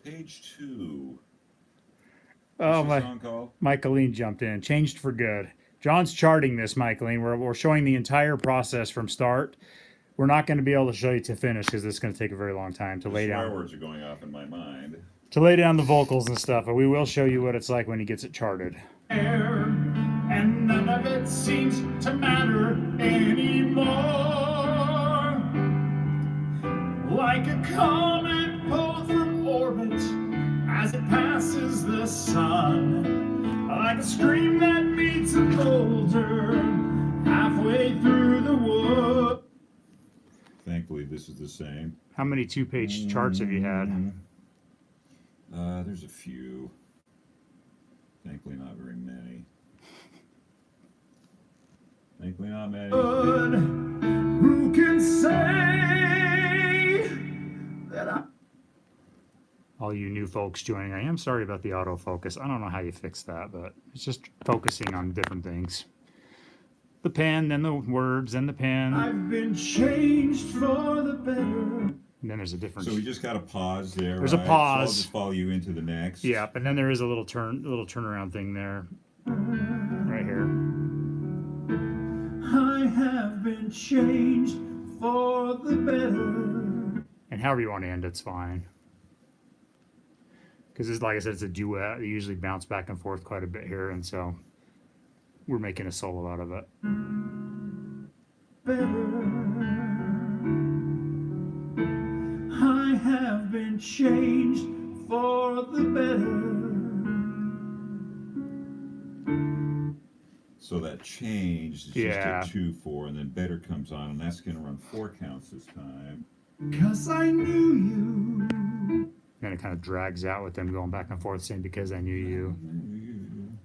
Page 2. Oh What's the my! song called? Michaeline jumped in. Changed for good. John's charting this, Michaeline. We're showing the entire process from start. We're not going to be able to show you to finish because it's going to take a very long time to lay The swear down words are going off in my mind. the vocals and stuff. But we will show you what it's like when he gets it charted. And none of it seems to matter anymore. Like a comet pulled from orbit as it passes the sun. Like a stream that meets a boulder halfway through the wood. Thankfully, this is the same. How many 2-page charts have you had? There's a few. Thankfully, not very many. Thankfully, not many. Who can say that I All you new folks joining, I am sorry about the autofocus. I don't know how you fix that, but it's just focusing on different things. The pen, then the words, then the pen, I've been changed for the better. and then there's a different. So we just got to pause there. There's a right? pause. So I'll just follow you into the next. Yeah, and then there is a little turnaround thing there, right here. I have been changed for the better. And however you want to end, it's fine. Because it's like I said, it's a duet. They usually bounce back and forth quite a bit here, and so we're making a solo out of it. Better. I have been changed for the better. So that change is Yeah. just a 2-4, and then better comes on, and that's going to run 4 counts this time. 'Cause I knew you. Then it kind of drags out with them going back and forth saying, because I knew you.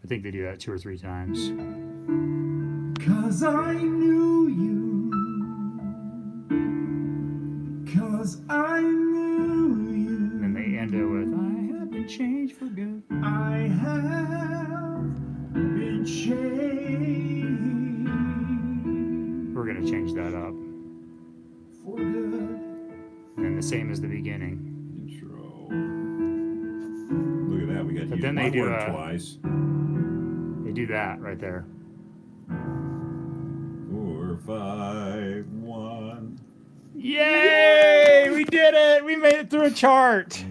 I think they do that 2 or 3 times. 'Cause I knew you. 'Cause I knew you. And then they end it with, I have been changed for good. I have been changed We're going to change that up. for good. And the same as the beginning. Intro. Look at that. We got to But use then they one do word a- twice. They do that right there. 4, 5, 1. Yay! We did it! We made it through a chart.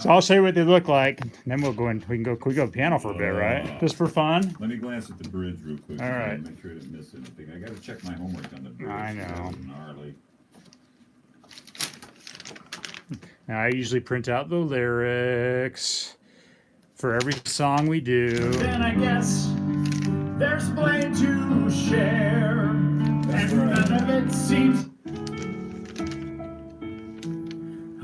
So I'll show you what they look like. And then we'll go in. We can go piano for a bit, right? Just for fun. Let me glance at the bridge real quick. All right. Make sure I didn't miss anything. I got to check my homework on the bridge. I know. That was gnarly. Now I usually print out the lyrics for every song we do. Then I guess there's blame to share. And none of it seems.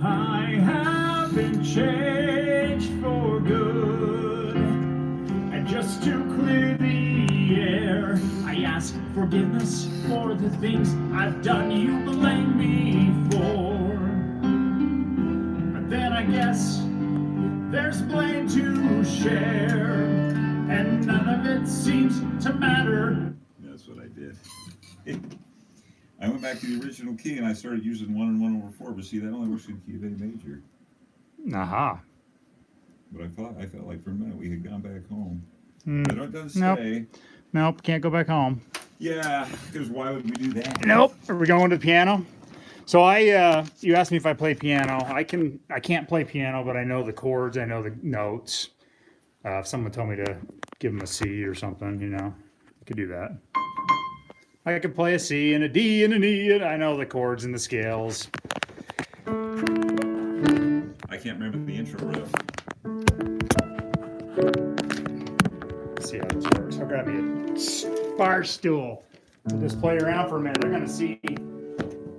I have been changed for good. And just to clear the air, I ask forgiveness for the things I've done you blame me for. But then I guess there's blame to share. And none of it seems to matter. That's what I did. I went back to the original key and I started using 1 and 1/4, but see, that only works in the key of A major. Aha. But I felt like for a minute we had gone back home. Mm, But it doesn't Nope. stay. Nope, can't go back home. Yeah, because why would we do that? Nope. Are we going to the piano? So you asked me if I play piano. I can't play piano, but I know the chords. I know the notes. If someone told me to give them a C or something, I could do that. I could play a C and a D and an E, and I know the chords and the scales. I can't remember the intro riff. Let's see how this works. I'll grab you a bar stool. We'll just play around for a minute. They're gonna see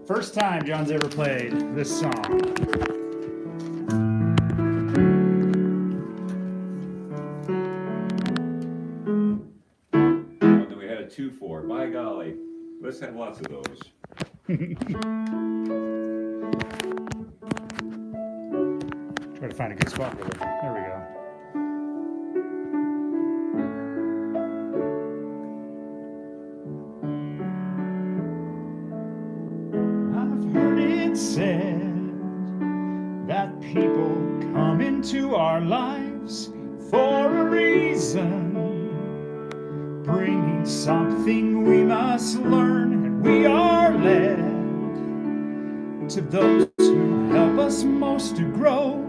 first time John's ever played this song. Oh, then we had a 2/4. By golly, let's have lots of those. Try to find a good spot for it. There we go. I've heard it said that people come into our lives for a reason, bringing something we must learn, and we are led to those who help us most to grow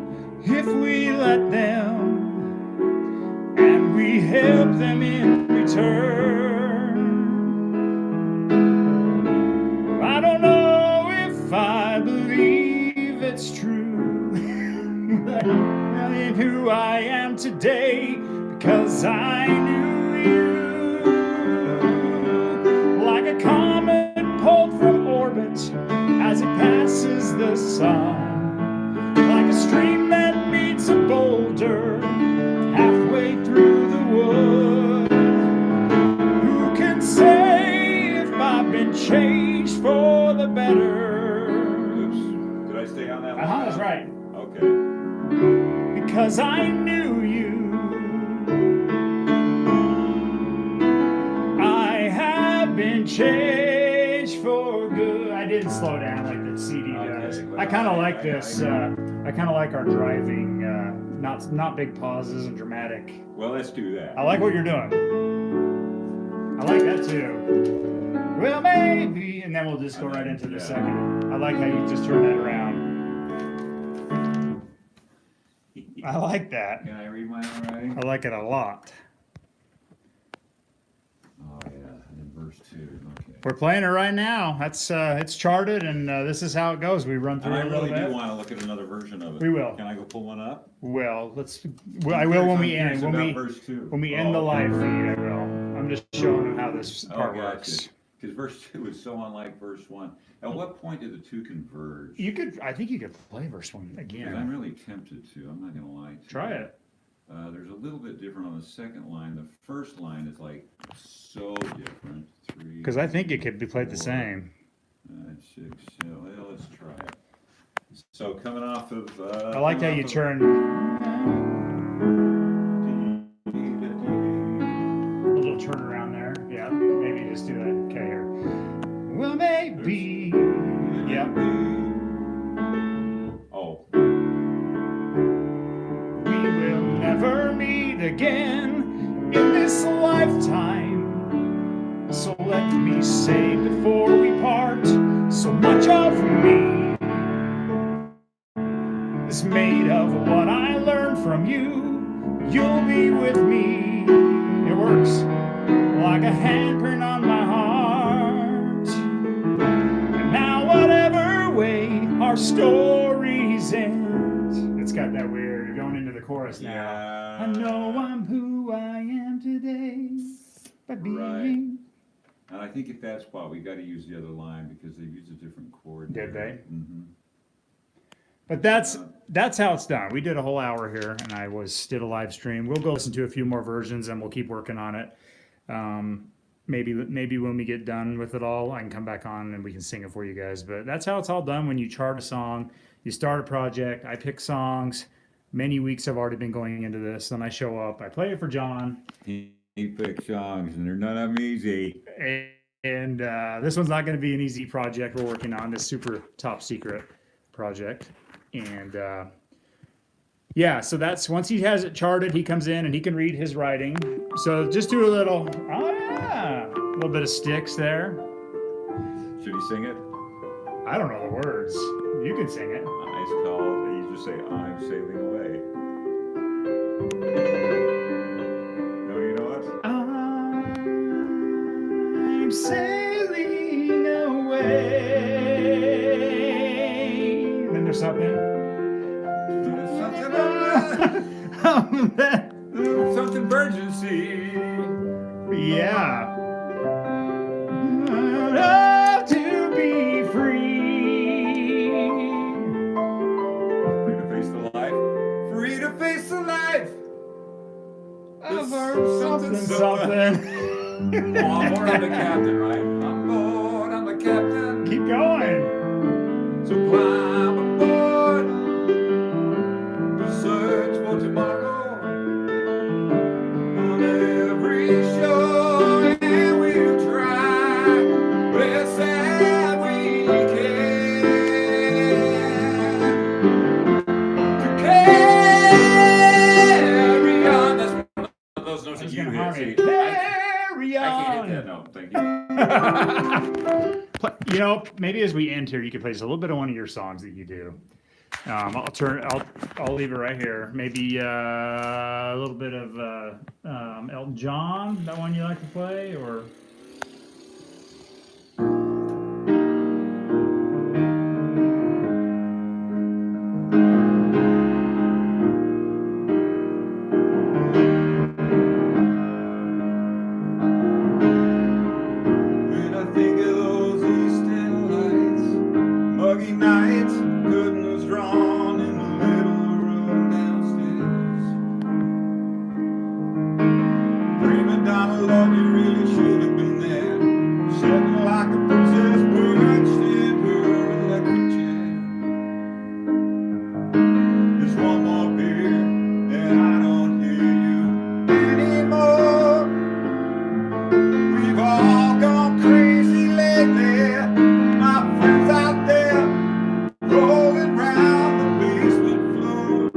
if we let them, and we help them in return. I don't know if I believe it's true, but I am who I am today because I knew you. Like a comet pulled from orbit as it passes the sun, like a stream that meets a boulder halfway through the wood. Who can say if I've been changed for the better? Oops. Did I stay on that one? That's right. Okay. Because I knew you. I have been changed for good. I didn't slow down like the CD does. Okay, well, I kind of like I- this. I kind of like our driving, not big pauses and dramatic. Well, let's do that. I like what you're doing. I like that too. Well, maybe, and then we'll just go right into the second. I like how you just turn that around. I like that. Can I read mine already? I like it a lot. Oh yeah, and then verse 2. Okay. We're playing it right now. That's it's charted, and this is how it goes. We run through And I it a little really do bit. want to look at another version of it. We will. Can I go pull one up? Well, let's. Well, I will when we end. When we verse 2. end the live feed, I will. I'm just showing them how this part works. Because verse 2 is so unlike verse 1. At what point did the two converge? You could. I think you could play verse 1 Because I'm again. really tempted to. I'm not going to lie to you. Try it. There's a little bit different on the second line. The first line is like so different. 3. Because I think it could be played the 4, same. 5, 6, 7. Well, let's try it. So coming off of. I like how you turn a little turnaround there. Yeah, maybe just do that. Okay, here. Well, maybe. Yep. Oh. We will never meet again in this lifetime. So let me say before we part, so much of me is made of what I learned from you. You'll be with me. It works like a handprint on my heart. And now whatever way our stories end, it's got that weird, you're going into the chorus now. Yeah. I know I'm who I am today by being. Right. And I think at that spot we got to use the other line because they used a different chord. Did they? Mm-hmm. But that's how it's done. We did a whole hour here, and I did a live stream. We'll go listen to a few more versions, and we'll keep working on it. Maybe when we get done with it all, I can come back on and we can sing it for you guys. But that's how it's all done. When you chart a song, you start a project. I pick songs. Many weeks have already been going into this. Then I show up. I play it for John. He picks songs, and they're none of them easy. And this one's not going to be an easy project we're working on. This super top secret project. And yeah, so that's once he has it charted, he comes in and he can read his writing. So just do a little bit of sticks there. Should he sing it? I don't know the words. You can sing it. It's called, you just say, I'm sailing away. No, you know what? I'm sailing away. Then there's something. Something emergency. Yeah. Love to be free. Free to face the life. Free to face the life. Of This our something, something. Oh, I'm board, I'm the captain, right? I'm bored, I'm the captain. Keep going. So climb aboard to search for tomorrow on every shore, and we'll try best that we can to carry on. That's one of those notes that you hit. See, Carry I can't on. hit that note. Thank you. You know, maybe as we end here, you can play just a little bit of one of your songs that you do. I'll leave it right here. Maybe a little bit of Elton John. That one you like to play, or When I think of those eastern lights, muggy nights, curtains drawn in the little room downstairs. Prima donna, Lord, you really should have been there, sitting like a princess perched in her electric chair. Just one more beer, and I don't hear you anymore. We've all gone crazy lately, my friends out there, rolling round the basement floor.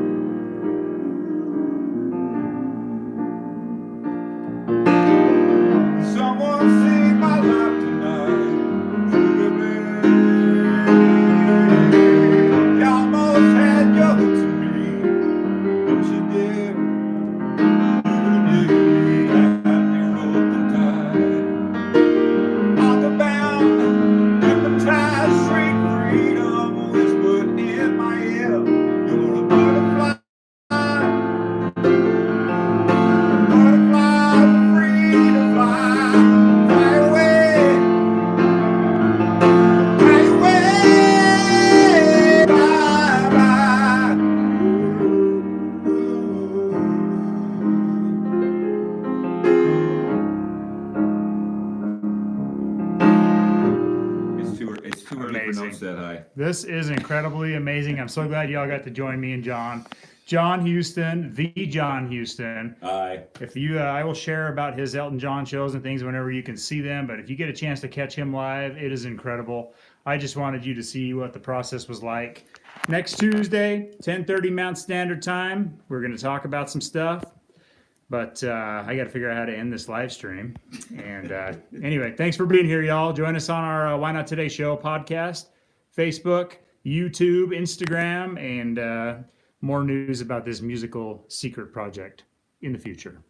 Someone saved my life tonight. You almost had your hook to me, but you did. You had me roped and tied. On the bound, hypnotized, straight freedom whispered in my ear. You're a butterfly, free to fly, fly away, bye bye. It's too early for Amazing. notes that high. this is incredibly amazing. I'm so glad y'all got to join me and John Houston, the John Houston. Aye. If you, I will share about his Elton John shows and things whenever you can see them. But if you get a chance to catch him live, it is incredible. I just wanted you to see what the process was like. Next Tuesday, 10:30 Mountain Standard Time, we're going to talk about some stuff. But I got to figure out how to end this live stream. And anyway, thanks for being here, y'all. Join us on our Why Not Today Show podcast, Facebook, YouTube, Instagram, and more news about this musical secret project in the future.